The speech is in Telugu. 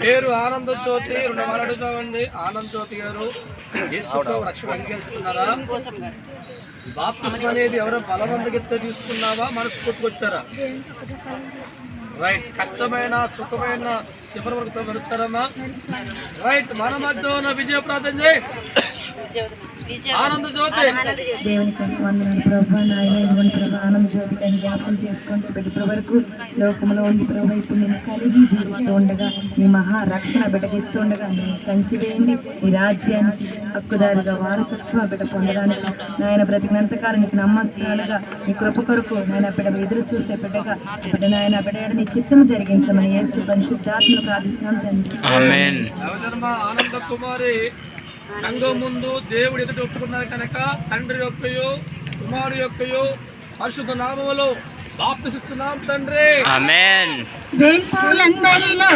పేరు ఆనంద జ్యోతి. 2 వారాలు అడుగుతామండి. ఆనంద జ్యోతి గారు యేసుతో రక్షణ అంగీకరిస్తున్నారా? బాప్తిస్మం అనేది ఎవరో బలవంతగిత్త తీసుకున్నావా, మనస్ఫూర్తికి వచ్చారా? రైట్. కష్టమైన సుఖమైన చివరి వరకు వెళ్తారమ్మా. రైట్. మన మధ్య ఉన్న విజయ ప్రార్థన చేయి. ఆనంద జ్యోతి. దేవునికి వందనాలు ప్రభా. నాయన ఇదిగోని ప్రభా ఆనంద జ్యోతి అని జ్ఞాపకం చేసుకుంటూ బిడ్డ వరకు లోకంలో ఉండి ప్రభా ఇప్పుడు నేను కలిగి జీవిస్తూ ఉండగా మీ మహారక్షణ బిడ్డకిస్తూ ఉండగా నేను కంచి వేయండి ఈ రాజ్యానికి హక్కుదారుగా వారసత్వ బిడ్డ పొందడానికి నాయన బ్రతికినంతకాలం నీకు నమ్మకాలుగా నీ కృప కొరకు నాయన బిడ్డ ఎదురు చూసే బిడ్డగా బిడ్డ నాయన బిడ్డ నీ చిత్తము జరిగించమని యేసు పరిశుద్ధాత్మను ప్రార్థిస్తున్నాను తండ్రి. ఆమేన్. ఆనంద కుమారి సంఘం ముందు దేవుడు ఎదుట ఒప్పుకున్నారు కనుక తండ్రి యొక్కయో కుమారుడు యొక్కయో పరిశుద్ధ నామములో బాప్తిస్తున్నాం తండ్రి. ఆమేన్. వేల్పూలందరిలో